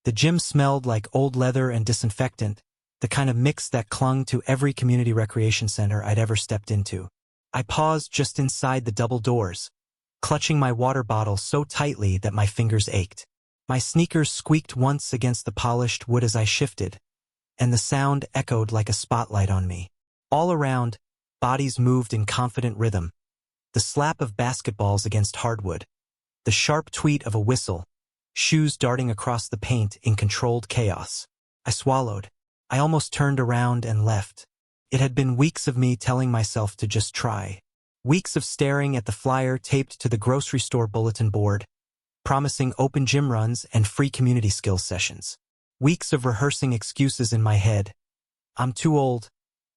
The gym smelled like old leather and disinfectant, the kind of mix that clung to every community recreation center I'd ever stepped into. I paused just inside the double doors, clutching my water bottle so tightly that my fingers ached. My sneakers squeaked once against the polished wood as I shifted, and the sound echoed like a spotlight on me. All around, bodies moved in confident rhythm. The slap of basketballs against hardwood, the sharp tweet of a whistle, shoes darting across the paint in controlled chaos. I swallowed. I almost turned around and left. It had been weeks of me telling myself to just try. Weeks of staring at the flyer taped to the grocery store bulletin board, promising open gym runs and free community skills sessions. Weeks of rehearsing excuses in my head. I'm too old,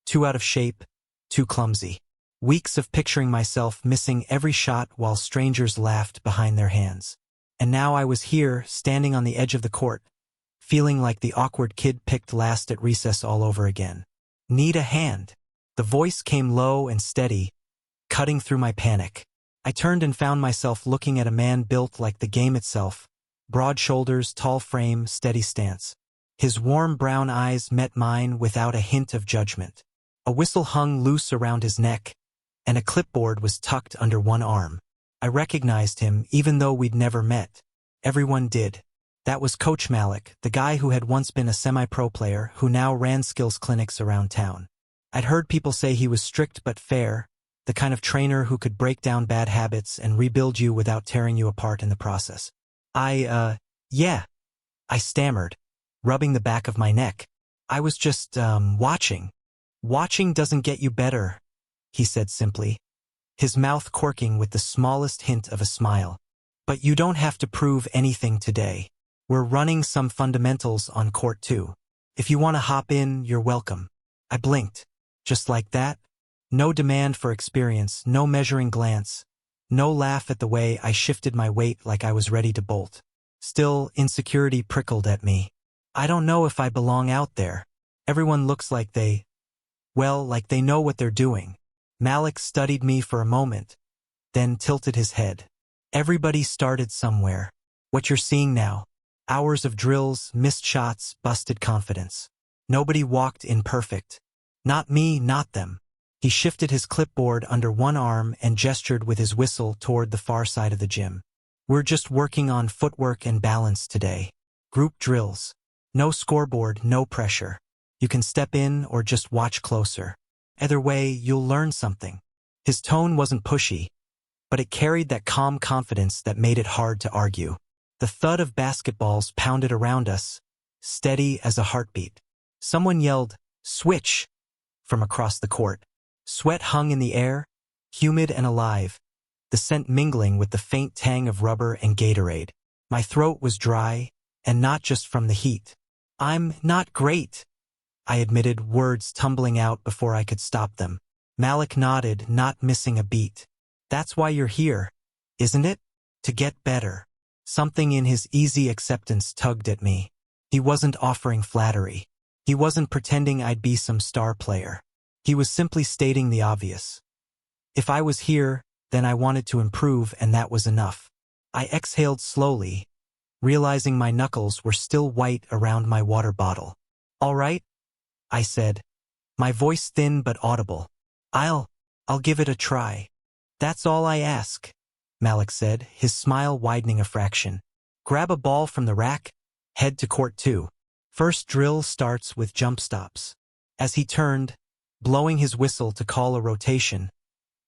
too out of shape, too clumsy. Weeks of picturing myself missing every shot while strangers laughed behind their hands. And now I was here, standing on the edge of the court, feeling like the awkward kid picked last at recess all over again. Need a hand. The voice came low and steady, cutting through my panic. I turned and found myself looking at a man built like the game itself, broad shoulders, tall frame, steady stance. His warm brown eyes met mine without a hint of judgment. A whistle hung loose around his neck, and a clipboard was tucked under one arm. I recognized him even though we'd never met. Everyone did. That was Coach Malik, the guy who had once been a semi-pro player who now ran skills clinics around town. I'd heard people say he was strict but fair, the kind of trainer who could break down bad habits and rebuild you without tearing you apart in the process. Yeah, I stammered, rubbing the back of my neck. I was just, watching. Watching doesn't get you better, he said simply, his mouth quirking with the smallest hint of a smile. But you don't have to prove anything today. We're running some fundamentals on court 2. If you want to hop in, you're welcome. I blinked. Just like that? No demand for experience, no measuring glance, no laugh at the way I shifted my weight like I was ready to bolt. Still, insecurity prickled at me. I don't know if I belong out there. Everyone looks like like they know what they're doing. Malik studied me for a moment, then tilted his head. Everybody started somewhere. What you're seeing now. Hours of drills, missed shots, busted confidence. Nobody walked in perfect. Not me, not them. He shifted his clipboard under one arm and gestured with his whistle toward the far side of the gym. We're just working on footwork and balance today. Group drills. No scoreboard, no pressure. You can step in or just watch closer. Either way, you'll learn something. His tone wasn't pushy, but it carried that calm confidence that made it hard to argue. The thud of basketballs pounded around us, steady as a heartbeat. Someone yelled, "Switch!" from across the court. Sweat hung in the air, humid and alive, the scent mingling with the faint tang of rubber and Gatorade. My throat was dry, and not just from the heat. I'm not great, I admitted, words tumbling out before I could stop them. Malik nodded, not missing a beat. That's why you're here, isn't it? To get better. Something in his easy acceptance tugged at me. He wasn't offering flattery. He wasn't pretending I'd be some star player. He was simply stating the obvious. If I was here, then I wanted to improve, and that was enough. I exhaled slowly, realizing my knuckles were still white around my water bottle. All right, I said, my voice thin but audible. I'll give it a try. That's all I ask, Malik said, his smile widening a fraction. Grab a ball from the rack, head to court 2. First drill starts with jump stops. As he turned, blowing his whistle to call a rotation,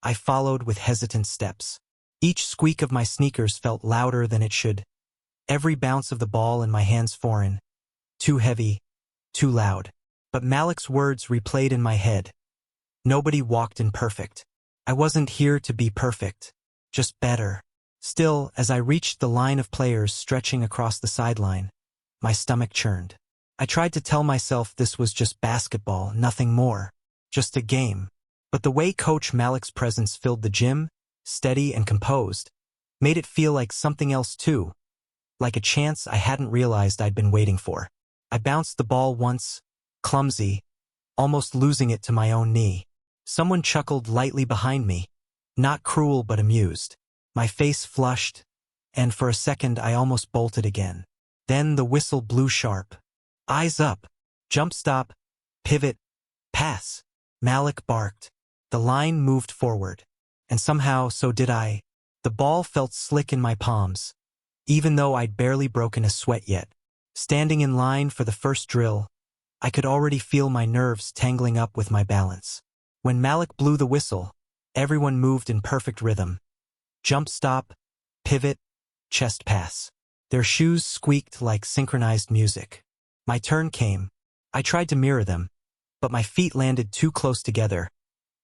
I followed with hesitant steps. Each squeak of my sneakers felt louder than it should. Every bounce of the ball in my hands foreign. Too heavy, too loud. But Malik's words replayed in my head. Nobody walked in perfect. I wasn't here to be perfect, just better. Still, as I reached the line of players stretching across the sideline, my stomach churned. I tried to tell myself this was just basketball, nothing more, just a game. But the way Coach Malik's presence filled the gym, steady and composed, made it feel like something else too, like a chance I hadn't realized I'd been waiting for. I bounced the ball once, clumsy, almost losing it to my own knee. Someone chuckled lightly behind me, not cruel but amused. My face flushed, and for a second I almost bolted again. Then the whistle blew sharp. Eyes up. Jump stop. Pivot. Pass. Malik barked. The line moved forward. And somehow, so did I. The ball felt slick in my palms, even though I'd barely broken a sweat yet. Standing in line for the first drill, I could already feel my nerves tangling up with my balance. When Malik blew the whistle, everyone moved in perfect rhythm. Jump stop, pivot, chest pass. Their shoes squeaked like synchronized music. My turn came. I tried to mirror them, but my feet landed too close together.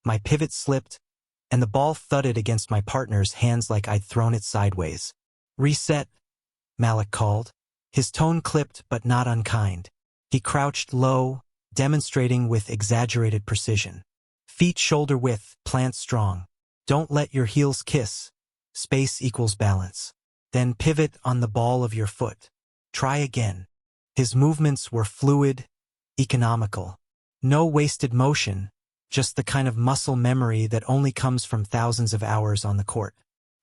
My pivot slipped, and the ball thudded against my partner's hands like I'd thrown it sideways. Reset, Malik called. His tone clipped but not unkind. He crouched low, demonstrating with exaggerated precision. Feet shoulder width, plant strong. Don't let your heels kiss. Space equals balance. Then pivot on the ball of your foot. Try again. His movements were fluid, economical. No wasted motion, just the kind of muscle memory that only comes from thousands of hours on the court.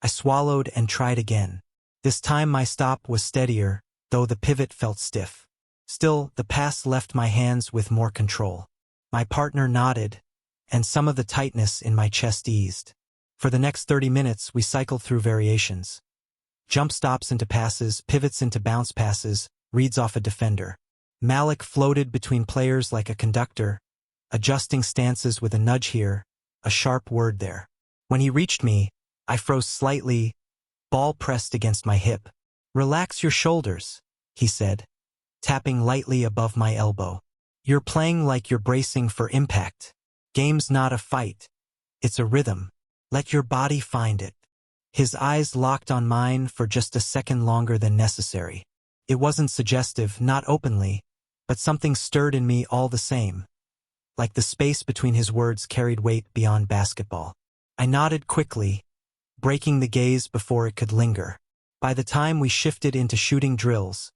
I swallowed and tried again. This time my stop was steadier, though the pivot felt stiff. Still, the pass left my hands with more control. My partner nodded, and some of the tightness in my chest eased. For the next 30 minutes, we cycled through variations. Jump stops into passes, pivots into bounce passes, reads off a defender. Malik floated between players like a conductor, adjusting stances with a nudge here, a sharp word there. When he reached me, I froze slightly, ball pressed against my hip. Relax your shoulders, he said, tapping lightly above my elbow. You're playing like you're bracing for impact. Game's not a fight. It's a rhythm. Let your body find it. His eyes locked on mine for just a second longer than necessary. It wasn't suggestive, not openly, but something stirred in me all the same. Like the space between his words carried weight beyond basketball. I nodded quickly, breaking the gaze before it could linger. By the time we shifted into shooting drills,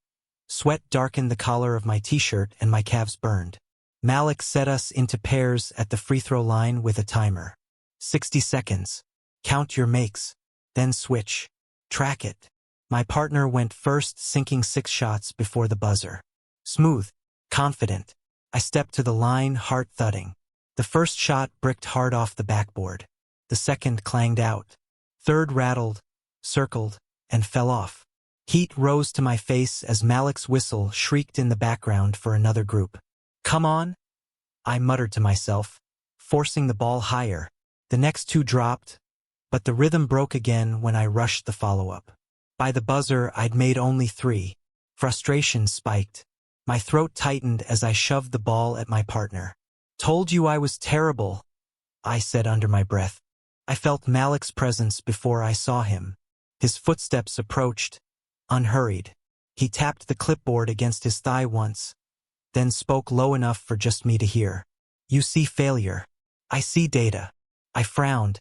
sweat darkened the collar of my t-shirt and my calves burned. Malik set us into pairs at the free throw line with a timer. 60 seconds. Count your makes. Then switch. Track it. My partner went first, sinking 6 shots before the buzzer. Smooth. Confident. I stepped to the line, heart thudding. The first shot bricked hard off the backboard. The second clanged out. Third rattled, circled, and fell off. Heat rose to my face as Malik's whistle shrieked in the background for another group. Come on, I muttered to myself, forcing the ball higher. The next 2 dropped, but the rhythm broke again when I rushed the follow-up. By the buzzer, I'd made only 3. Frustration spiked. My throat tightened as I shoved the ball at my partner. Told you I was terrible, I said under my breath. I felt Malik's presence before I saw him. His footsteps approached, unhurried. He tapped the clipboard against his thigh once, then spoke low enough for just me to hear. You see failure. I see data. I frowned,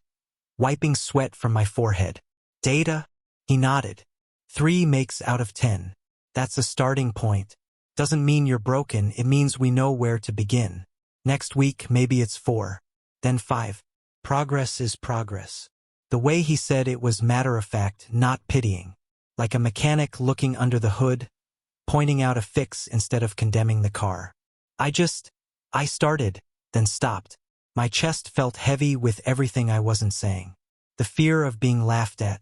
wiping sweat from my forehead. Data? He nodded. 3 makes out of 10. That's a starting point. Doesn't mean you're broken, it means we know where to begin. Next week, maybe it's 4. Then 5. Progress is progress. The way he said it was matter-of-fact, not pitying. Like a mechanic looking under the hood, pointing out a fix instead of condemning the car. I started, then stopped. My chest felt heavy with everything I wasn't saying. The fear of being laughed at.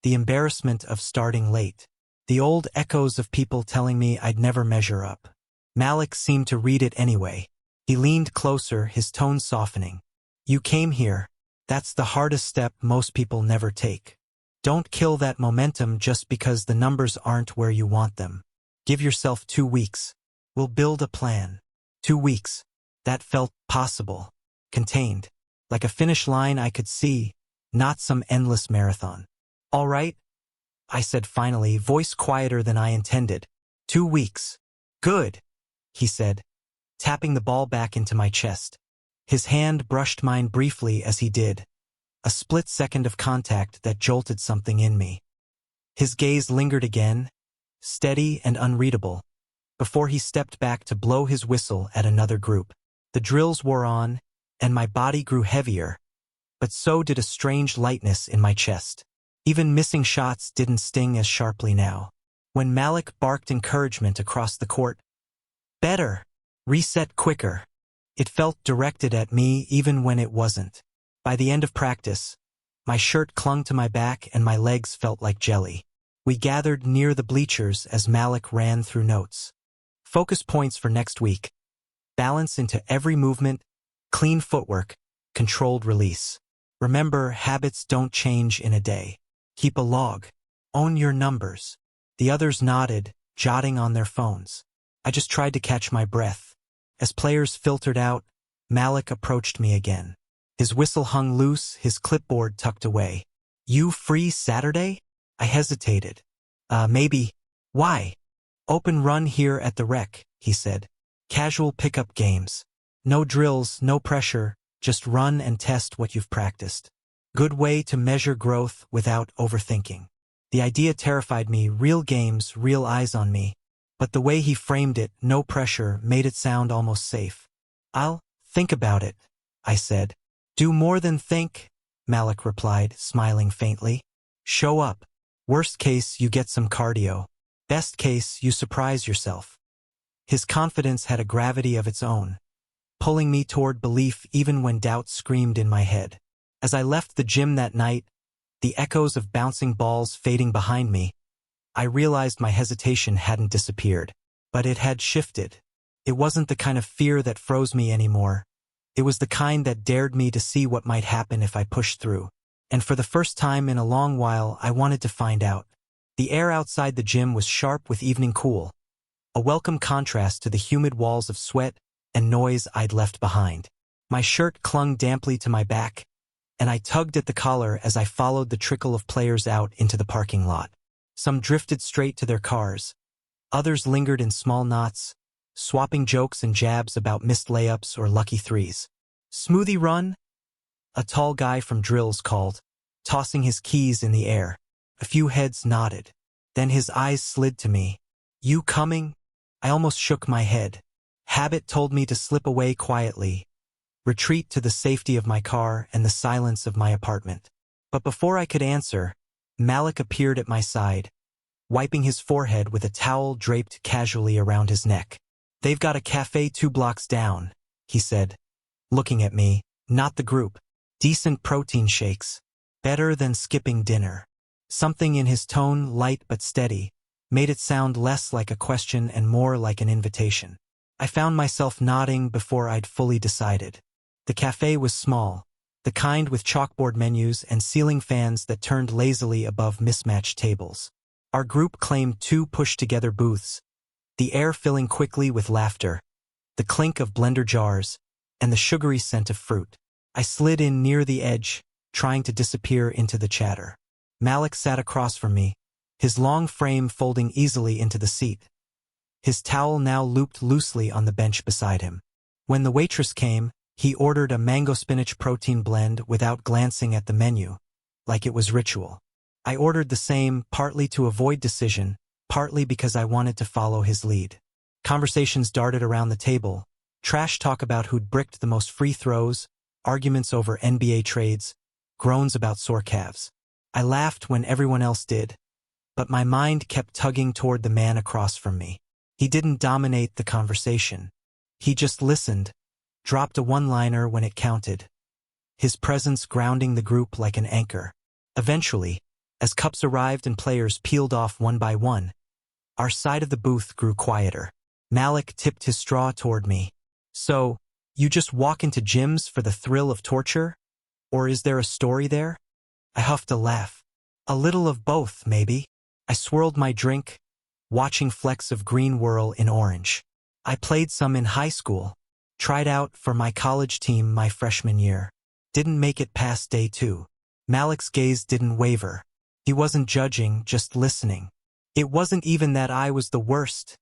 The embarrassment of starting late. The old echoes of people telling me I'd never measure up. Malik seemed to read it anyway. He leaned closer, his tone softening. You came here. That's the hardest step most people never take. Don't kill that momentum just because the numbers aren't where you want them. Give yourself 2 weeks. We'll build a plan. 2 weeks. That felt possible. Contained. Like a finish line I could see, not some endless marathon. All right, I said finally, voice quieter than I intended. 2 weeks. Good, he said, tapping the ball back into my chest. His hand brushed mine briefly as he did. A split second of contact that jolted something in me. His gaze lingered again, steady and unreadable, before he stepped back to blow his whistle at another group. The drills wore on, and my body grew heavier, but so did a strange lightness in my chest. Even missing shots didn't sting as sharply now. When Malik barked encouragement across the court, "Better! Reset quicker!" It felt directed at me even when it wasn't. By the end of practice, my shirt clung to my back and my legs felt like jelly. We gathered near the bleachers as Malik ran through notes. Focus points for next week. Balance into every movement, clean footwork, controlled release. Remember, habits don't change in a day. Keep a log. Own your numbers. The others nodded, jotting on their phones. I just tried to catch my breath. As players filtered out, Malik approached me again. His whistle hung loose, his clipboard tucked away. "You free Saturday?" I hesitated. Maybe. Why?" "Open run here at the rec," he said. "Casual pickup games. No drills, no pressure, just run and test what you've practiced. Good way to measure growth without overthinking." The idea terrified me, real games, real eyes on me. But the way he framed it, no pressure, made it sound almost safe. "I'll think about it," I said. "Do more than think," Malik replied, smiling faintly. "Show up. Worst case, you get some cardio. Best case, you surprise yourself." His confidence had a gravity of its own, pulling me toward belief even when doubt screamed in my head. As I left the gym that night, the echoes of bouncing balls fading behind me, I realized my hesitation hadn't disappeared, but it had shifted. It wasn't the kind of fear that froze me anymore. It was the kind that dared me to see what might happen if I pushed through. And for the first time in a long while, I wanted to find out. The air outside the gym was sharp with evening cool, a welcome contrast to the humid walls of sweat and noise I'd left behind. My shirt clung damply to my back, and I tugged at the collar as I followed the trickle of players out into the parking lot. Some drifted straight to their cars. Others lingered in small knots, swapping jokes and jabs about missed layups or lucky threes. "Smoothie run?" a tall guy from drills called, tossing his keys in the air. A few heads nodded. Then his eyes slid to me. "You coming?" I almost shook my head. Habit told me to slip away quietly, retreat to the safety of my car and the silence of my apartment. But before I could answer, Malik appeared at my side, wiping his forehead with a towel draped casually around his neck. "They've got a cafe 2 blocks down," he said, looking at me, not the group. "Decent protein shakes. Better than skipping dinner." Something in his tone, light but steady, made it sound less like a question and more like an invitation. I found myself nodding before I'd fully decided. The cafe was small, the kind with chalkboard menus and ceiling fans that turned lazily above mismatched tables. Our group claimed 2 pushed-together booths, the air filling quickly with laughter, the clink of blender jars, and the sugary scent of fruit. I slid in near the edge, trying to disappear into the chatter. Malik sat across from me, his long frame folding easily into the seat, his towel now looped loosely on the bench beside him. When the waitress came, he ordered a mango spinach protein blend without glancing at the menu, like it was ritual. I ordered the same, partly to avoid decision, partly because I wanted to follow his lead. Conversations darted around the table, trash talk about who'd bricked the most free throws, arguments over NBA trades, groans about sore calves. I laughed when everyone else did, but my mind kept tugging toward the man across from me. He didn't dominate the conversation. He just listened, dropped a one-liner when it counted, his presence grounding the group like an anchor. Eventually, as cups arrived and players peeled off one by one, our side of the booth grew quieter. Malik tipped his straw toward me. "So, you just walk into gyms for the thrill of torture? Or is there a story there?" I huffed a laugh. "A little of both, maybe." I swirled my drink, watching flecks of green whirl in orange. "I played some in high school. Tried out for my college team my freshman year. Didn't make it past day 2. Malik's gaze didn't waver. He wasn't judging, just listening. "It wasn't even that I was the worst,"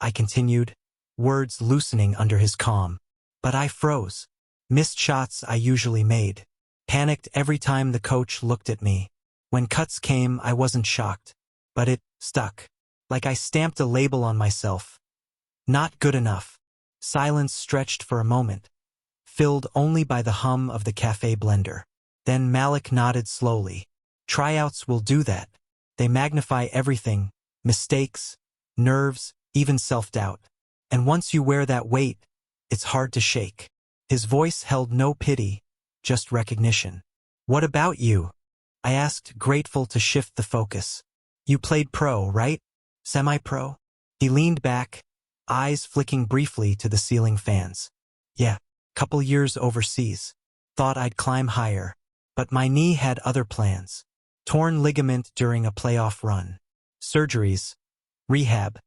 I continued, words loosening under his calm. "But I froze. Missed shots I usually made. Panicked every time the coach looked at me. When cuts came, I wasn't shocked. But it stuck. Like I stamped a label on myself. Not good enough." Silence stretched for a moment, filled only by the hum of the cafe blender. Then Malik nodded slowly. "Tryouts will do that. They magnify everything, mistakes, nerves, even self-doubt. And once you wear that weight, it's hard to shake. His voice held no pity, just recognition. What about you? I asked, grateful to shift the focus. You played pro, right? Semi-pro? He leaned back, eyes flicking briefly to the ceiling fans. Yeah, couple years overseas. Thought I'd climb higher. But my knee had other plans. Torn ligament during a playoff run. Surgeries. Rehab.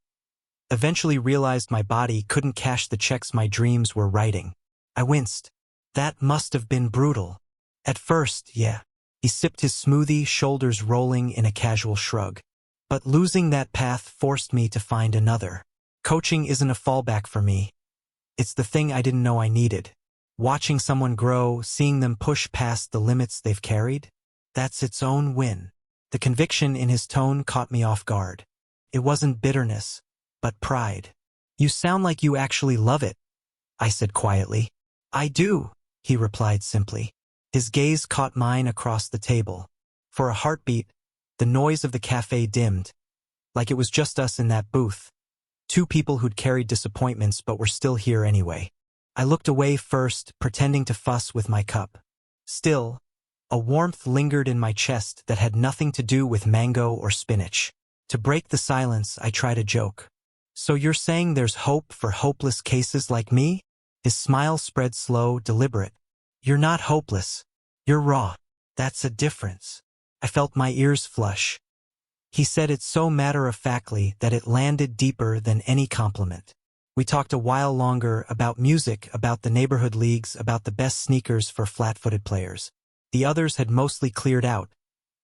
Eventually realized my body couldn't cash the checks my dreams were writing. I winced. That must have been brutal. At first, yeah. He sipped his smoothie, shoulders rolling in a casual shrug. But losing that path forced me to find another. Coaching isn't a fallback for me. It's the thing I didn't know I needed. Watching someone grow, seeing them push past the limits they've carried, that's its own win. The conviction in his tone caught me off guard. It wasn't bitterness, but pride. You sound like you actually love it, I said quietly. I do, he replied simply. His gaze caught mine across the table. For a heartbeat, the noise of the cafe dimmed, like it was just us in that booth. Two people who'd carried disappointments but were still here anyway. I looked away first, pretending to fuss with my cup. Still, a warmth lingered in my chest that had nothing to do with mango or spinach. To break the silence, I tried a joke. So you're saying there's hope for hopeless cases like me? His smile spread slow, deliberate. You're not hopeless. You're raw. That's a difference. I felt my ears flush. He said it so matter-of-factly that it landed deeper than any compliment. We talked a while longer about music, about the neighborhood leagues, about the best sneakers for flat-footed players. The others had mostly cleared out,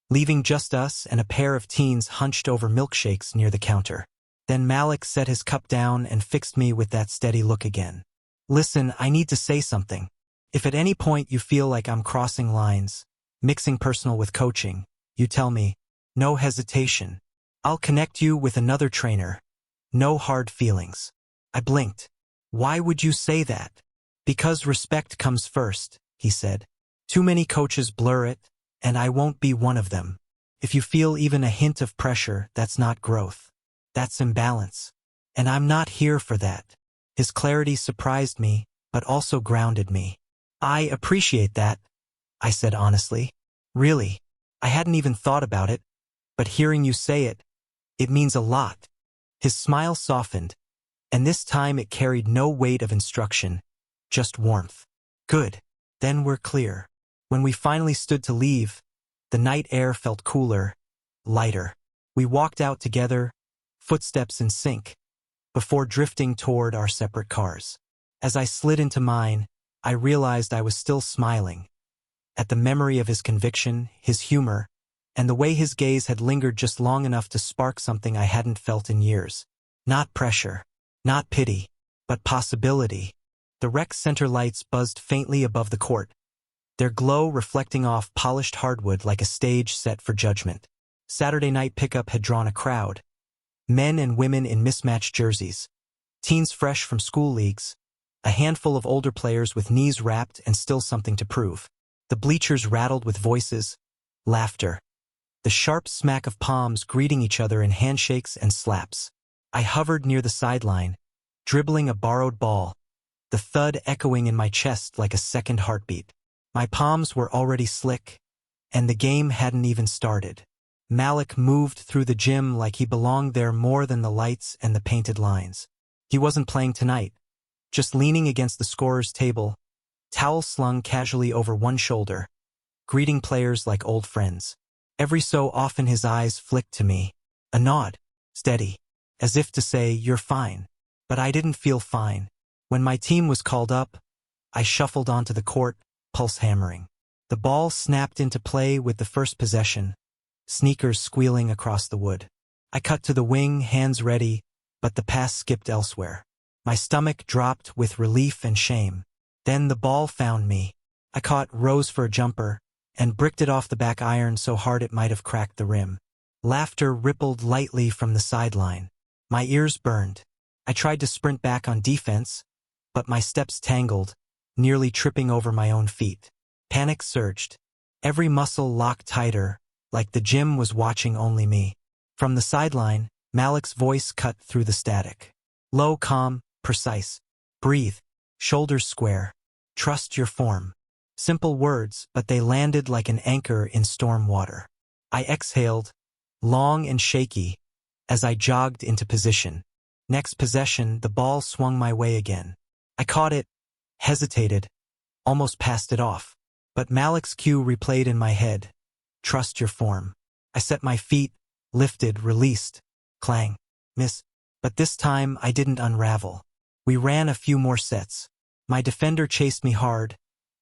leaving just us and a pair of teens hunched over milkshakes near the counter. Then Malik set his cup down and fixed me with that steady look again. Listen, I need to say something. If at any point you feel like I'm crossing lines, mixing personal with coaching, you tell me. No hesitation. I'll connect you with another trainer. No hard feelings. I blinked. Why would you say that? Because respect comes first, he said. Too many coaches blur it, and I won't be one of them. If you feel even a hint of pressure, that's not growth. That's imbalance. And I'm not here for that. His clarity surprised me, but also grounded me. I appreciate that, I said honestly. Really, I hadn't even thought about it, but hearing you say it, it means a lot. His smile softened, and this time it carried no weight of instruction, just warmth. Good, then we're clear. When we finally stood to leave, the night air felt cooler, lighter. We walked out together, footsteps in sync, before drifting toward our separate cars. As I slid into mine, I realized I was still smiling. At the memory of his conviction, his humor, and the way his gaze had lingered just long enough to spark something I hadn't felt in years. Not pressure, not pity, but possibility. The rec center lights buzzed faintly above the court, their glow reflecting off polished hardwood like a stage set for judgment. Saturday night pickup had drawn a crowd. Men and women in mismatched jerseys, teens fresh from school leagues, a handful of older players with knees wrapped and still something to prove. The bleachers rattled with voices, laughter, the sharp smack of palms greeting each other in handshakes and slaps. I hovered near the sideline, dribbling a borrowed ball, the thud echoing in my chest like a second heartbeat. My palms were already slick, and the game hadn't even started. Malik moved through the gym like he belonged there more than the lights and the painted lines. He wasn't playing tonight, just leaning against the scorer's table, towel slung casually over one shoulder, greeting players like old friends. Every so often his eyes flicked to me, a nod, steady, as if to say, you're fine. But I didn't feel fine. When my team was called up, I shuffled onto the court, pulse hammering. The ball snapped into play with the first possession, sneakers squealing across the wood. I cut to the wing, hands ready, but the pass skipped elsewhere. My stomach dropped with relief and shame. Then the ball found me. I caught, rose for a jumper, and bricked it off the back iron so hard it might have cracked the rim. Laughter rippled lightly from the sideline. My ears burned. I tried to sprint back on defense, but my steps tangled, nearly tripping over my own feet. Panic surged. Every muscle locked tighter, like the gym was watching only me. From the sideline, Malik's voice cut through the static. Low, calm, precise. Breathe. Shoulders square. Trust your form. Simple words, but they landed like an anchor in storm water. I exhaled, long and shaky, as I jogged into position. Next possession, the ball swung my way again. I caught it, hesitated, almost passed it off. But Malik's cue replayed in my head. Trust your form. I set my feet, lifted, released. Clang. Miss. But this time I didn't unravel. We ran a few more sets. My defender chased me hard,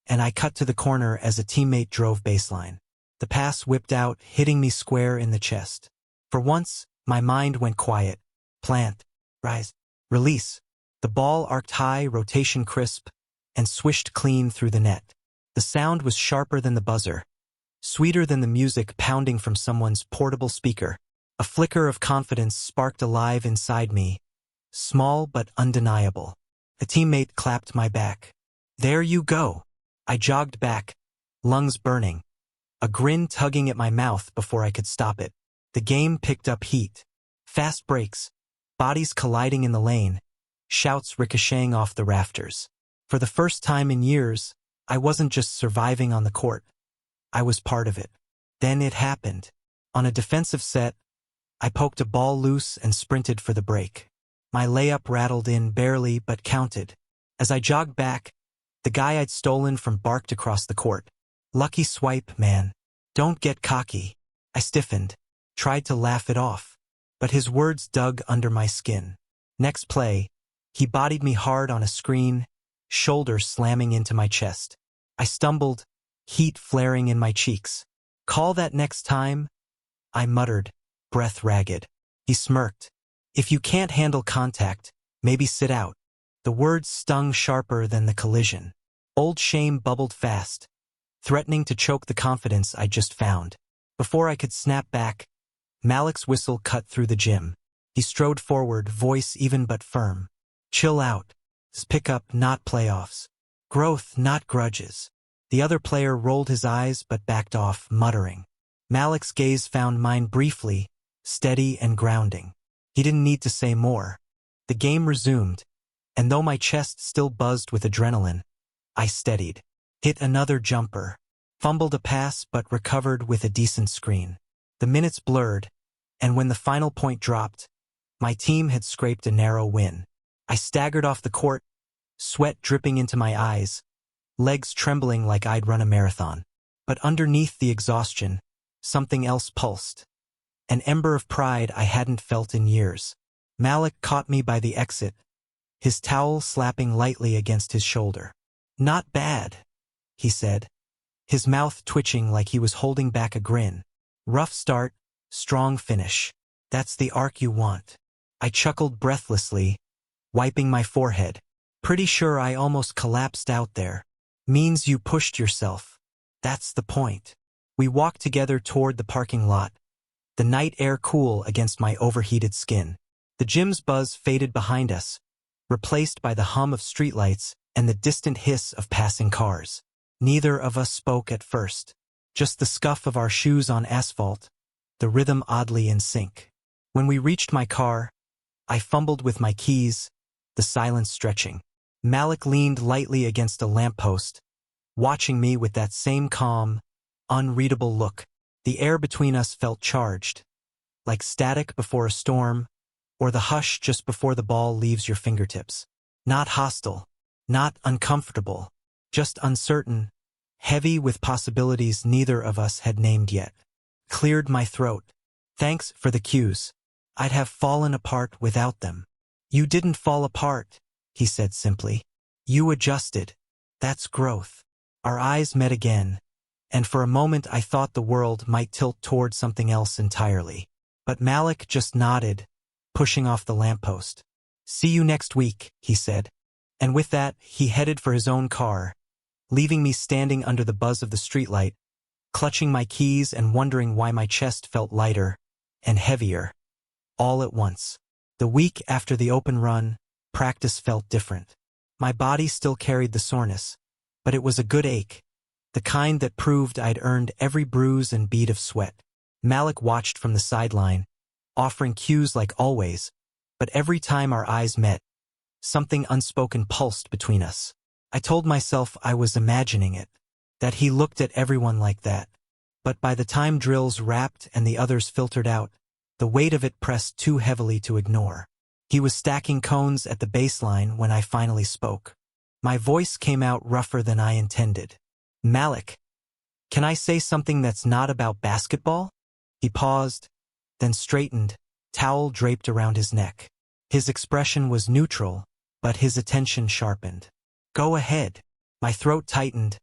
and I cut to the corner as a teammate drove baseline. The pass whipped out, hitting me square in the chest. For once, my mind went quiet. Plant. Rise. Release. The ball arced high, rotation crisp, and swished clean through the net. The sound was sharper than the buzzer, sweeter than the music pounding from someone's portable speaker. A flicker of confidence sparked alive inside me, small but undeniable. A teammate clapped my back. There you go. I jogged back, lungs burning, a grin tugging at my mouth before I could stop it. The game picked up heat. Fast breaks, bodies colliding in the lane, shouts ricocheting off the rafters. For the first time in years, I wasn't just surviving on the court. I was part of it. Then it happened. On a defensive set, I poked a ball loose and sprinted for the break. My layup rattled in barely but counted. As I jogged back, the guy I'd stolen from barked across the court. Lucky swipe, man. Don't get cocky. I stiffened, tried to laugh it off, but his words dug under my skin. Next play, he bodied me hard on a screen, shoulder slamming into my chest. I stumbled, heat flaring in my cheeks. Call that next time? I muttered, breath ragged. He smirked. If you can't handle contact, maybe sit out. The words stung sharper than the collision. Old shame bubbled fast, threatening to choke the confidence I just found. Before I could snap back, Malik's whistle cut through the gym. He strode forward, voice even but firm. Chill out. It's pickup, not playoffs. Growth, not grudges. The other player rolled his eyes but backed off, muttering. Malik's gaze found mine briefly, steady and grounding. He didn't need to say more. The game resumed, and though my chest still buzzed with adrenaline, I steadied. Hit another jumper. Fumbled a pass but recovered with a decent screen. The minutes blurred, and when the final point dropped, my team had scraped a narrow win. I staggered off the court, sweat dripping into my eyes, legs trembling like I'd run a marathon. But underneath the exhaustion, something else pulsed. An ember of pride I hadn't felt in years. Malik caught me by the exit, his towel slapping lightly against his shoulder. Not bad, he said, his mouth twitching like he was holding back a grin. Rough start, strong finish. That's the arc you want. I chuckled breathlessly, wiping my forehead. Pretty sure I almost collapsed out there. Means you pushed yourself. That's the point. We walked together toward the parking lot, the night air cool against my overheated skin. The gym's buzz faded behind us, replaced by the hum of streetlights and the distant hiss of passing cars. Neither of us spoke at first, just the scuff of our shoes on asphalt, the rhythm oddly in sync. When we reached my car, I fumbled with my keys, the silence stretching. Malik leaned lightly against a lamppost, watching me with that same calm, unreadable look. The air between us felt charged, like static before a storm, or the hush just before the ball leaves your fingertips. Not hostile, not uncomfortable, just uncertain, heavy with possibilities neither of us had named yet. Cleared my throat. Thanks for the cues. I'd have fallen apart without them. You didn't fall apart, he said simply. You adjusted. That's growth. Our eyes met again, and for a moment I thought the world might tilt toward something else entirely. But Malik just nodded, pushing off the lamppost. See you next week, he said. And with that, he headed for his own car, leaving me standing under the buzz of the streetlight, clutching my keys and wondering why my chest felt lighter and heavier, all at once. The week after the open run, practice felt different. My body still carried the soreness, but it was a good ache, the kind that proved I'd earned every bruise and bead of sweat. Malik watched from the sideline, offering cues like always, but every time our eyes met, something unspoken pulsed between us. I told myself I was imagining it, that he looked at everyone like that. But by the time drills wrapped and the others filtered out, the weight of it pressed too heavily to ignore. He was stacking cones at the baseline when I finally spoke. My voice came out rougher than I intended. "Malik, can I say something that's not about basketball?" He paused, then straightened, towel draped around his neck. His expression was neutral, but his attention sharpened. "Go ahead." My throat tightened,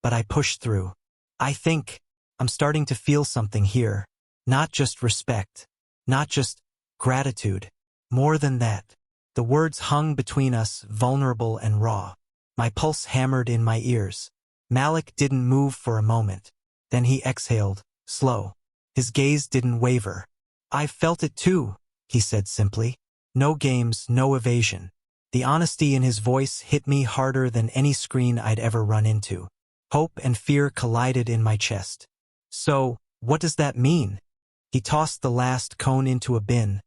but I pushed through. "I think I'm starting to feel something here. Not just respect. Not just gratitude. More than that." The words hung between us, vulnerable and raw. My pulse hammered in my ears. Malik didn't move for a moment. Then he exhaled, slow. His gaze didn't waver. "I've felt it too," he said simply. No games, no evasion. The honesty in his voice hit me harder than any screen I'd ever run into. Hope and fear collided in my chest. "So, what does that mean?" He tossed the last cone into a bin,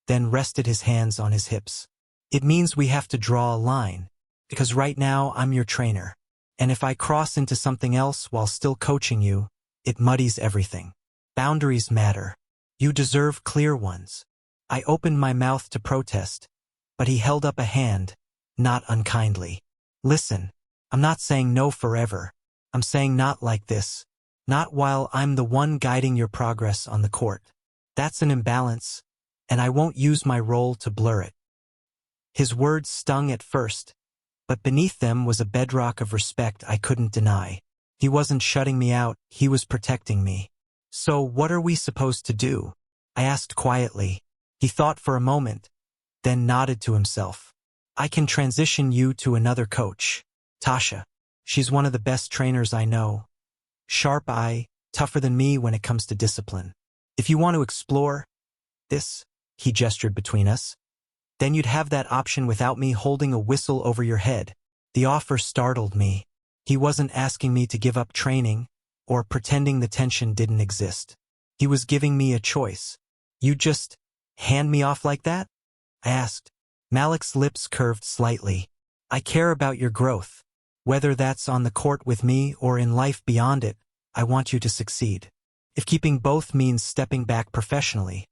then rested his hands on his hips. "It means we have to draw a line, because right now I'm your trainer. And if I cross into something else while still coaching you, it muddies everything. Boundaries matter. You deserve clear ones." I opened my mouth to protest, but he held up a hand, not unkindly. "Listen, I'm not saying no forever. I'm saying not like this. Not while I'm the one guiding your progress on the court. That's an imbalance, and I won't use my role to blur it." His words stung at first, but beneath them was a bedrock of respect I couldn't deny. He wasn't shutting me out, he was protecting me. "So what are we supposed to do?" I asked quietly. He thought for a moment, then nodded to himself. "I can transition you to another coach. Tasha. She's one of the best trainers I know. Sharp eye, tougher than me when it comes to discipline. If you want to explore this," he gestured between us, "then you'd have that option without me holding a whistle over your head." The offer startled me. He wasn't asking me to give up training or pretending the tension didn't exist. He was giving me a choice. "You just hand me off like that?" I asked. Malik's lips curved slightly. "I care about your growth. Whether that's on the court with me or in life beyond it, I want you to succeed. If keeping both means stepping back professionally,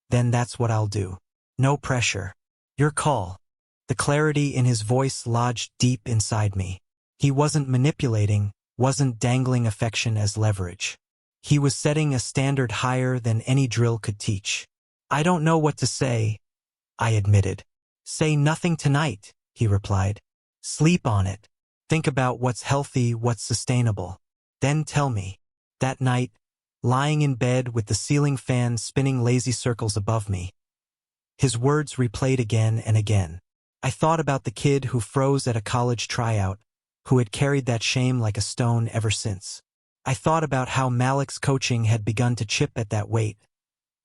then that's what I'll do. No pressure. Your call." The clarity in his voice lodged deep inside me. He wasn't manipulating, wasn't dangling affection as leverage. He was setting a standard higher than any drill could teach. "I don't know what to say," I admitted. "Say nothing tonight," he replied. "Sleep on it. Think about what's healthy, what's sustainable. Then tell me." That night, lying in bed with the ceiling fan spinning lazy circles above me, his words replayed again and again. I thought about the kid who froze at a college tryout, who had carried that shame like a stone ever since. I thought about how Malik's coaching had begun to chip at that weight,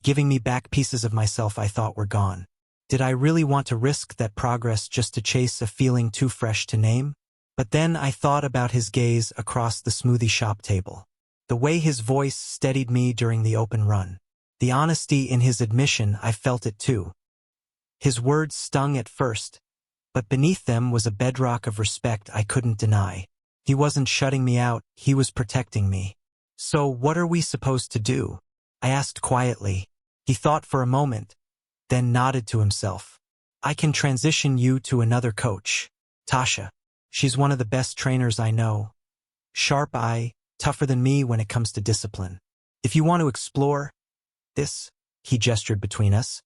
giving me back pieces of myself I thought were gone. Did I really want to risk that progress just to chase a feeling too fresh to name? But then I thought about his gaze across the smoothie shop table. The way his voice steadied me during the open run. The honesty in his admission, I felt it too. His words stung at first, but beneath them was a bedrock of respect I couldn't deny. He wasn't shutting me out, he was protecting me. "So what are we supposed to do?" I asked quietly. He thought for a moment, then nodded to himself. "I can transition you to another coach. Tasha. She's one of the best trainers I know. Sharp eye, tougher than me when it comes to discipline. If you want to explore this," he gestured between us,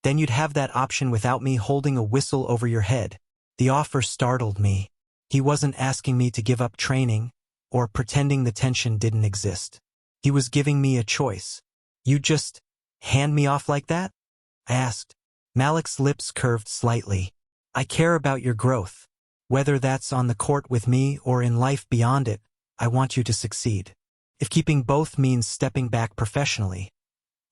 "then you'd have that option without me holding a whistle over your head." The offer startled me. He wasn't asking me to give up training or pretending the tension didn't exist. He was giving me a choice. "You just hand me off like that?" I asked. Malik's lips curved slightly. "I care about your growth. Whether that's on the court with me or in life beyond it, I want you to succeed. If keeping both means stepping back professionally,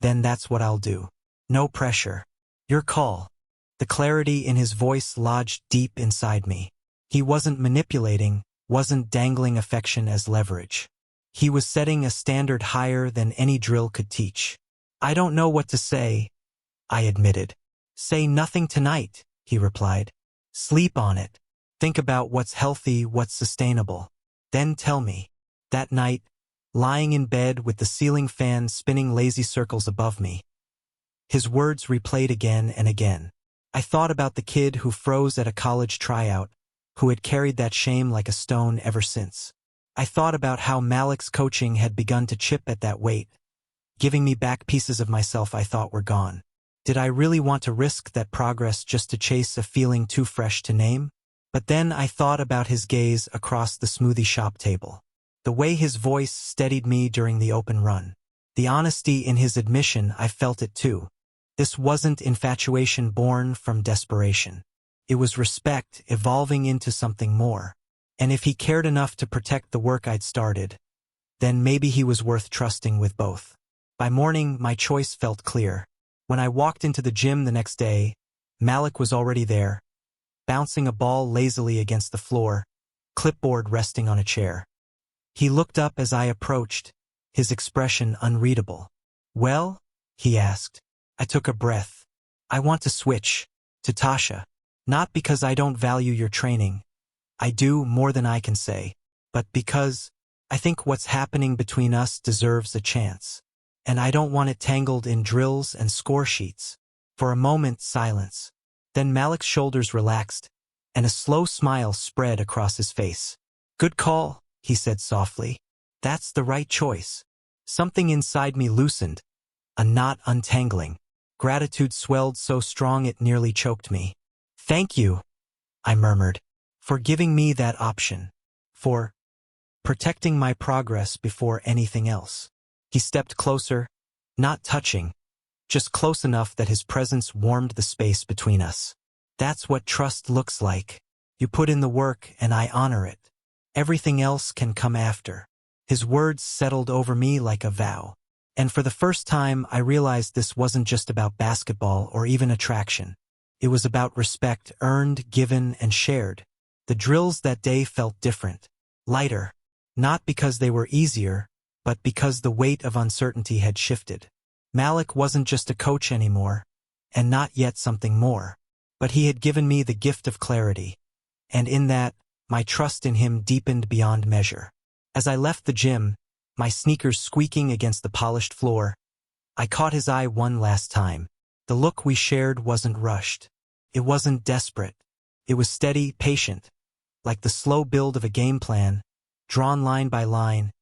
then that's what I'll do. No pressure. Your call." The clarity in his voice lodged deep inside me. He wasn't manipulating, wasn't dangling affection as leverage. He was setting a standard higher than any drill could teach. "I don't know what to say," I admitted. Say nothing tonight, he replied. Sleep on it. Think about what's healthy, what's sustainable. Then tell me. That night, lying in bed with the ceiling fan spinning lazy circles above me, his words replayed again and again. I thought about the kid who froze at a college tryout, who had carried that shame like a stone ever since. I thought about how Malik's coaching had begun to chip at that weight, giving me back pieces of myself I thought were gone. Did I really want to risk that progress just to chase a feeling too fresh to name? But then I thought about his gaze across the smoothie shop table. The way his voice steadied me during the open run. The honesty in his admission, I felt it too. This wasn't infatuation born from desperation. It was respect evolving into something more. And if he cared enough to protect the work I'd started, then maybe he was worth trusting with both. By morning, my choice felt clear. When I walked into the gym the next day, Malik was already there, bouncing a ball lazily against the floor, clipboard resting on a chair. He looked up as I approached, his expression unreadable. Well? He asked. I took a breath. I want to switch to Tasha. Not because I don't value your training. I do more than I can say. But because I think what's happening between us deserves a chance. And I don't want it tangled in drills and score sheets. For a moment, silence. Then Malik's shoulders relaxed, and a slow smile spread across his face. Good call, he said softly. That's the right choice. Something inside me loosened, a knot untangling. Gratitude swelled so strong it nearly choked me. Thank you, I murmured, for giving me that option. For protecting my progress before anything else. He stepped closer, not touching, just close enough that his presence warmed the space between us. That's what trust looks like. You put in the work and I honor it. Everything else can come after. His words settled over me like a vow. And for the first time, I realized this wasn't just about basketball or even attraction. It was about respect earned, given, and shared. The drills that day felt different, lighter, not because they were easier, but because the weight of uncertainty had shifted. Malik wasn't just a coach anymore, and not yet something more, but he had given me the gift of clarity, and in that, my trust in him deepened beyond measure. As I left the gym, my sneakers squeaking against the polished floor, I caught his eye one last time. The look we shared wasn't rushed. It wasn't desperate. It was steady, patient, like the slow build of a game plan, drawn line by line,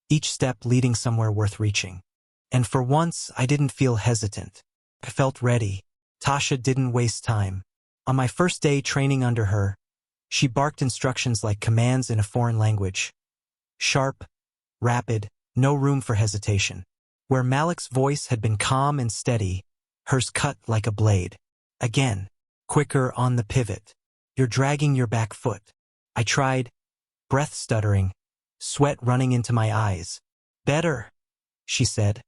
each step leading somewhere worth reaching. And for once, I didn't feel hesitant. I felt ready. Tasha didn't waste time. On my first day training under her, she barked instructions like commands in a foreign language. Sharp, rapid, no room for hesitation. Where Malik's voice had been calm and steady, hers cut like a blade. Again, quicker on the pivot. You're dragging your back foot. I tried, breath stuttering, sweat running into my eyes. Better, she said,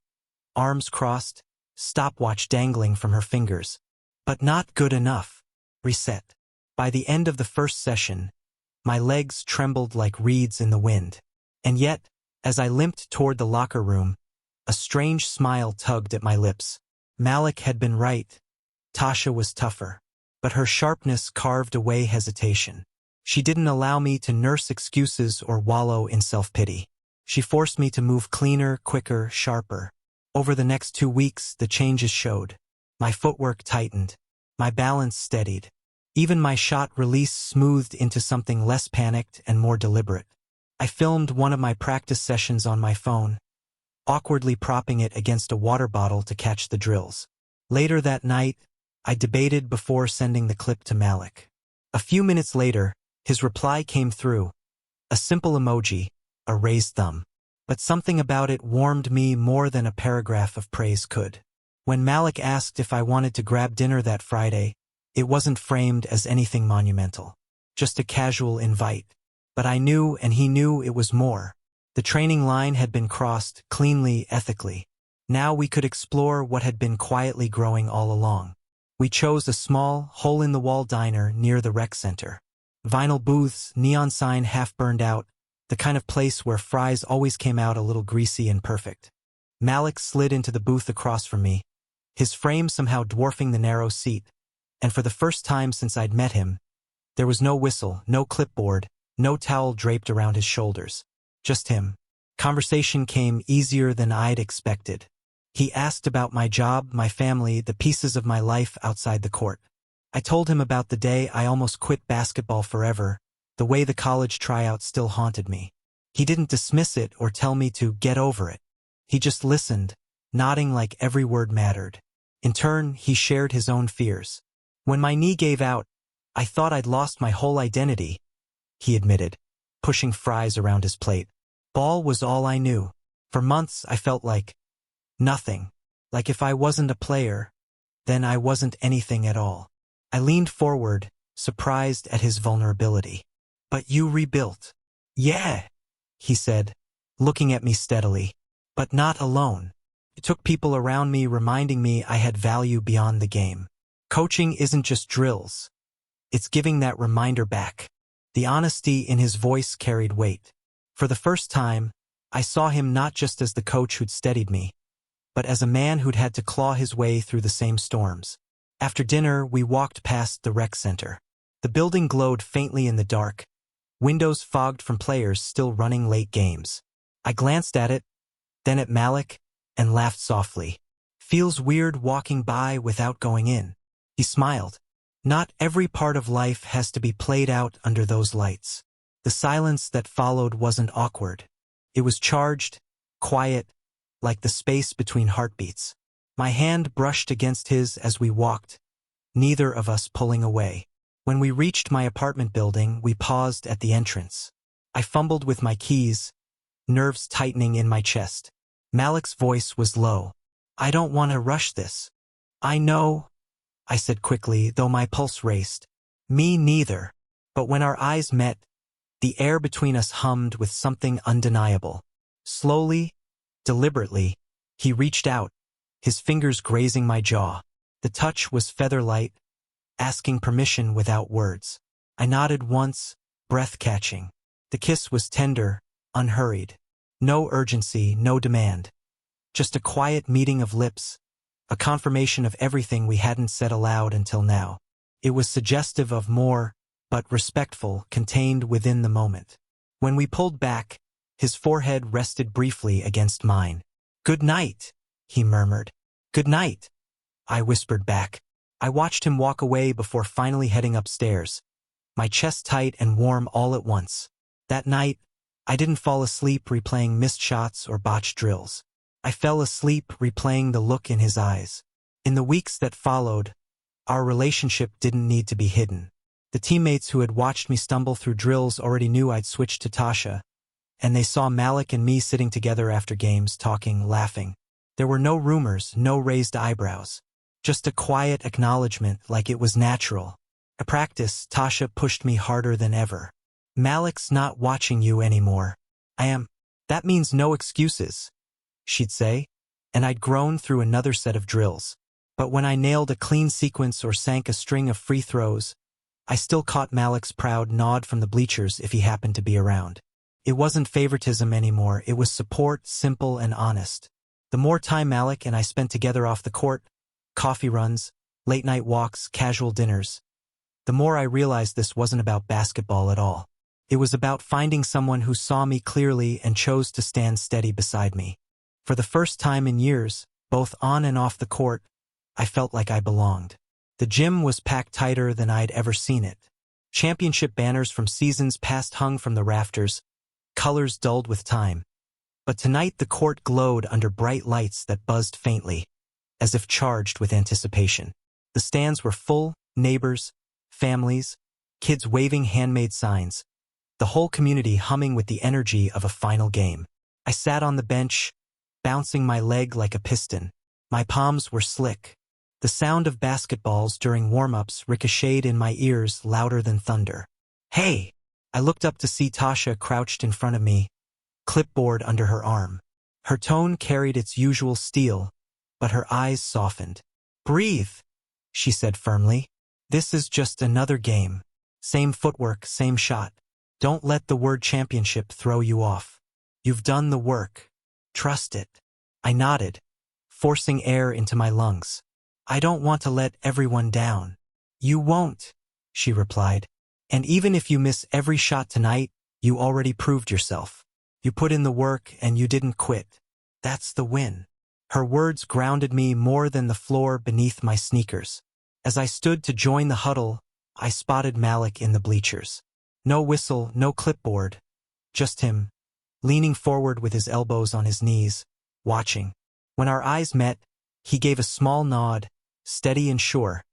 arms crossed, stopwatch dangling from her fingers. But not good enough. Reset. By the end of the first session, my legs trembled like reeds in the wind. And yet, as I limped toward the locker room, a strange smile tugged at my lips. Malik had been right. Tasha was tougher. But her sharpness carved away hesitation. She didn't allow me to nurse excuses or wallow in self-pity. She forced me to move cleaner, quicker, sharper. Over the next 2 weeks, the changes showed. My footwork tightened. My balance steadied. Even my shot release smoothed into something less panicked and more deliberate. I filmed one of my practice sessions on my phone, awkwardly propping it against a water bottle to catch the drills. Later that night, I debated before sending the clip to Malik. A few minutes later, his reply came through. A simple emoji, a raised thumb. But something about it warmed me more than a paragraph of praise could. When Malik asked if I wanted to grab dinner that Friday, it wasn't framed as anything monumental. Just a casual invite. But I knew and he knew it was more. The training line had been crossed, cleanly, ethically. Now we could explore what had been quietly growing all along. We chose a small, hole-in-the-wall diner near the rec center. Vinyl booths, neon sign half burned out, the kind of place where fries always came out a little greasy and perfect. Malik slid into the booth across from me, his frame somehow dwarfing the narrow seat, and for the first time since I'd met him, there was no whistle, no clipboard, no towel draped around his shoulders. Just him. Conversation came easier than I'd expected. He asked about my job, my family, the pieces of my life outside the court. I told him about the day I almost quit basketball forever, the way the college tryout still haunted me. He didn't dismiss it or tell me to get over it. He just listened, nodding like every word mattered. In turn, he shared his own fears. When my knee gave out, I thought I'd lost my whole identity, he admitted, pushing fries around his plate. Ball was all I knew. For months, I felt like nothing. Like if I wasn't a player, then I wasn't anything at all. I leaned forward, surprised at his vulnerability. But you rebuilt. Yeah, he said, looking at me steadily. But not alone. It took people around me reminding me I had value beyond the game. Coaching isn't just drills. It's giving that reminder back. The honesty in his voice carried weight. For the first time, I saw him not just as the coach who'd steadied me, but as a man who'd had to claw his way through the same storms. After dinner, we walked past the rec center. The building glowed faintly in the dark, windows fogged from players still running late games. I glanced at it, then at Malik, and laughed softly. Feels weird walking by without going in. He smiled. Not every part of life has to be played out under those lights. The silence that followed wasn't awkward. It was charged, quiet, like the space between heartbeats. My hand brushed against his as we walked, neither of us pulling away. When we reached my apartment building, we paused at the entrance. I fumbled with my keys, nerves tightening in my chest. Malik's voice was low. I don't want to rush this. I know, I said quickly, though my pulse raced. Me neither. But when our eyes met, the air between us hummed with something undeniable. Slowly, deliberately, he reached out, his fingers grazing my jaw. The touch was feather-light, asking permission without words. I nodded once, breath-catching. The kiss was tender, unhurried. No urgency, no demand. Just a quiet meeting of lips, a confirmation of everything we hadn't said aloud until now. It was suggestive of more, but respectful, contained within the moment. When we pulled back, his forehead rested briefly against mine. "Good night," he murmured. "Good night," I whispered back. I watched him walk away before finally heading upstairs, my chest tight and warm all at once. That night, I didn't fall asleep replaying missed shots or botched drills. I fell asleep replaying the look in his eyes. In the weeks that followed, our relationship didn't need to be hidden. The teammates who had watched me stumble through drills already knew I'd switched to Tasha, and they saw Malik and me sitting together after games, talking, laughing. There were no rumors, no raised eyebrows. Just a quiet acknowledgement like it was natural. At practice, Tasha pushed me harder than ever. "Malik's not watching you anymore. I am. That means no excuses," she'd say, and I'd groan through another set of drills. But when I nailed a clean sequence or sank a string of free throws, I still caught Malik's proud nod from the bleachers if he happened to be around. It wasn't favoritism anymore, it was support, simple and honest. The more time Malik and I spent together off the court, coffee runs, late-night walks, casual dinners, the more I realized this wasn't about basketball at all. It was about finding someone who saw me clearly and chose to stand steady beside me. For the first time in years, both on and off the court, I felt like I belonged. The gym was packed tighter than I'd ever seen it. Championship banners from seasons past hung from the rafters, colors dulled with time. But tonight the court glowed under bright lights that buzzed faintly, as if charged with anticipation. The stands were full, neighbors, families, kids waving handmade signs, the whole community humming with the energy of a final game. I sat on the bench, bouncing my leg like a piston. My palms were slick. The sound of basketballs during warm-ups ricocheted in my ears louder than thunder. "Hey!" I looked up to see Tasha crouched in front of me, clipboard under her arm. Her tone carried its usual steel, but her eyes softened. "Breathe," she said firmly. "This is just another game. Same footwork, same shot. Don't let the word championship throw you off. You've done the work. Trust it." I nodded, forcing air into my lungs. I don't want to let everyone down. You won't, she replied. And even if you miss every shot tonight, you already proved yourself. You put in the work and you didn't quit. That's the win. Her words grounded me more than the floor beneath my sneakers. As I stood to join the huddle, I spotted Malik in the bleachers. No whistle, no clipboard. Just him, leaning forward with his elbows on his knees, watching. When our eyes met, he gave a small nod, steady and sure.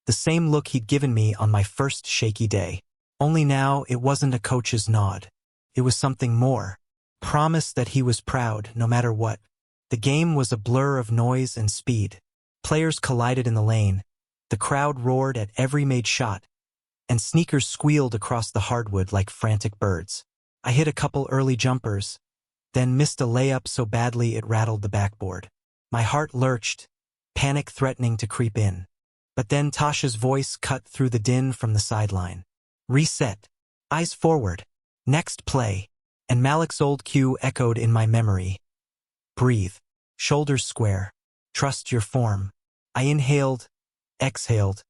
The same look he'd given me on my first shaky day. Only now it wasn't a coach's nod. It was something more. Promise that he was proud, no matter what. The game was a blur of noise and speed. Players collided in the lane. The crowd roared at every made shot, and sneakers squealed across the hardwood like frantic birds. I hit a couple early jumpers, then missed a layup so badly it rattled the backboard. My heart lurched, panic threatening to creep in. But then Tasha's voice cut through the din from the sideline. Reset. Eyes forward. Next play. And Malik's old cue echoed in my memory. Breathe. Shoulders square. Trust your form. I inhaled, exhaled,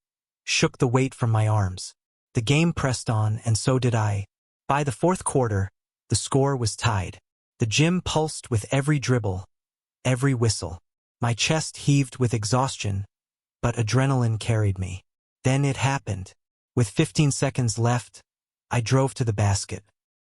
shook the weight from my arms. The game pressed on, and so did I. By the fourth quarter, the score was tied. The gym pulsed with every dribble, every whistle. My chest heaved with exhaustion, but adrenaline carried me. Then it happened. With 15 seconds left, I drove to the basket.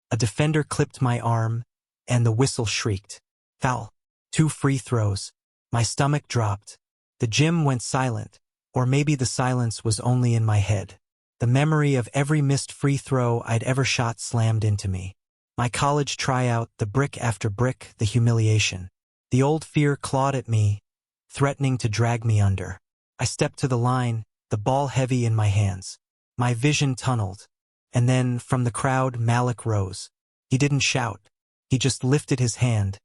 A defender clipped my arm, and the whistle shrieked. Foul. 2 free throws. My stomach dropped. The gym went silent, or maybe the silence was only in my head. The memory of every missed free throw I'd ever shot slammed into me. My college tryout, the brick after brick, the humiliation. The old fear clawed at me, threatening to drag me under. I stepped to the line, the ball heavy in my hands. My vision tunneled. And then, from the crowd, Malik rose. He didn't shout. He just lifted his hand,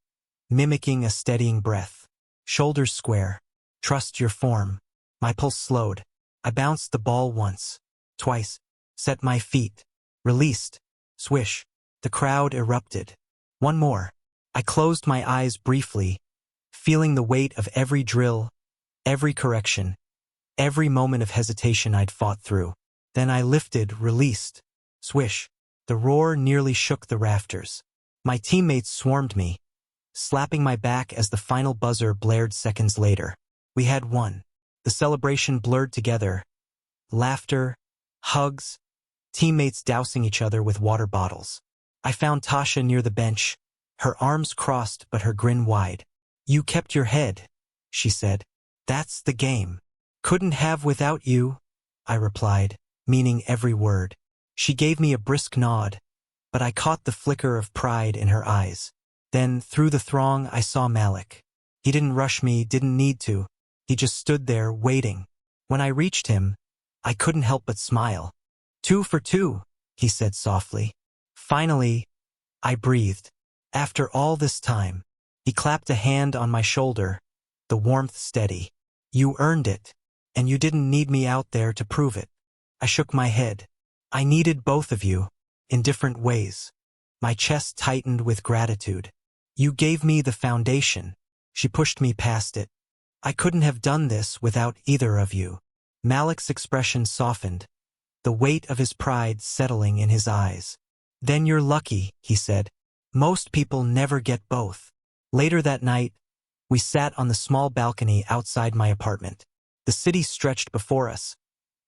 mimicking a steadying breath. Shoulders square. Trust your form. My pulse slowed. I bounced the ball once, twice, set my feet, released, swish. The crowd erupted. One more. I closed my eyes briefly, feeling the weight of every drill, every correction, every moment of hesitation I'd fought through. Then I lifted, released, swish. The roar nearly shook the rafters. My teammates swarmed me, slapping my back as the final buzzer blared seconds later. We had won. The celebration blurred together. Laughter, hugs, teammates dousing each other with water bottles. I found Tasha near the bench, her arms crossed but her grin wide. You kept your head, she said. That's the game. Couldn't have without you, I replied, meaning every word. She gave me a brisk nod, but I caught the flicker of pride in her eyes. Then, through the throng, I saw Malik. He didn't rush me, didn't need to. He just stood there, waiting. When I reached him, I couldn't help but smile. 2 for 2, he said softly. Finally, I breathed. After all this time, he clapped a hand on my shoulder, the warmth steady. You earned it, and you didn't need me out there to prove it. I shook my head. I needed both of you, in different ways. My chest tightened with gratitude. You gave me the foundation. She pushed me past it. I couldn't have done this without either of you. Malik's expression softened, the weight of his pride settling in his eyes. Then you're lucky, he said. Most people never get both. Later that night, we sat on the small balcony outside my apartment. The city stretched before us,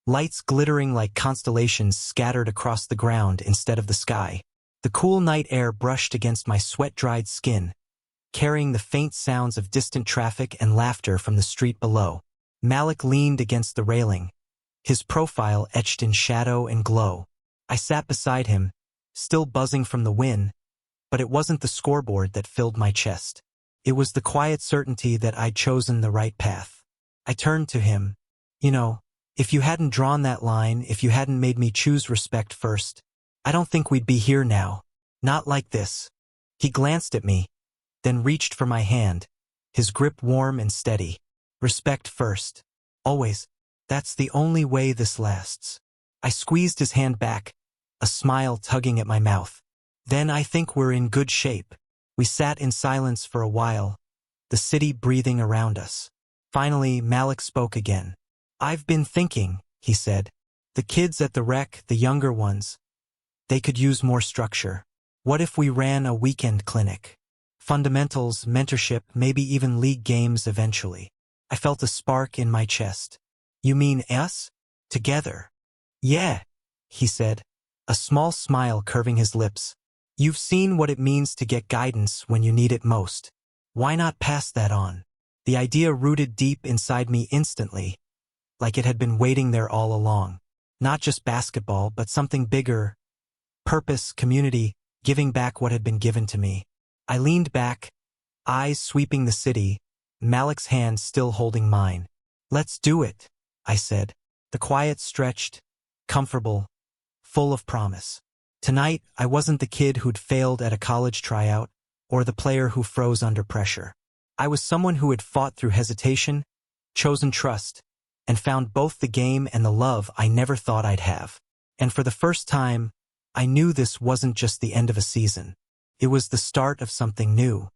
lights glittering like constellations scattered across the ground instead of the sky. The cool night air brushed against my sweat-dried skin, carrying the faint sounds of distant traffic and laughter from the street below. Malik leaned against the railing, his profile etched in shadow and glow. I sat beside him, still buzzing from the win, but it wasn't the scoreboard that filled my chest. It was the quiet certainty that I'd chosen the right path. I turned to him. You know, if you hadn't drawn that line, if you hadn't made me choose respect first, I don't think we'd be here now. Not like this. He glanced at me, then reached for my hand, his grip warm and steady. Respect first. Always. That's the only way this lasts. I squeezed his hand back, a smile tugging at my mouth. Then I think we're in good shape. We sat in silence for a while, the city breathing around us. Finally, Malik spoke again. I've been thinking, he said. The kids at the rec, the younger ones, they could use more structure. What if we ran a weekend clinic? Fundamentals, mentorship, maybe even league games eventually. I felt a spark in my chest. You mean us? Together? Yeah, he said, a small smile curving his lips. You've seen what it means to get guidance when you need it most. Why not pass that on? The idea rooted deep inside me instantly, like it had been waiting there all along. Not just basketball, but something bigger. Purpose, community, giving back what had been given to me. I leaned back, eyes sweeping the city, Malik's hand still holding mine. Let's do it, I said. The quiet stretched, comfortable, full of promise. Tonight, I wasn't the kid who'd failed at a college tryout, or the player who froze under pressure. I was someone who had fought through hesitation, chosen trust, and found both the game and the love I never thought I'd have. And for the first time, I knew this wasn't just the end of a season. It was the start of something new.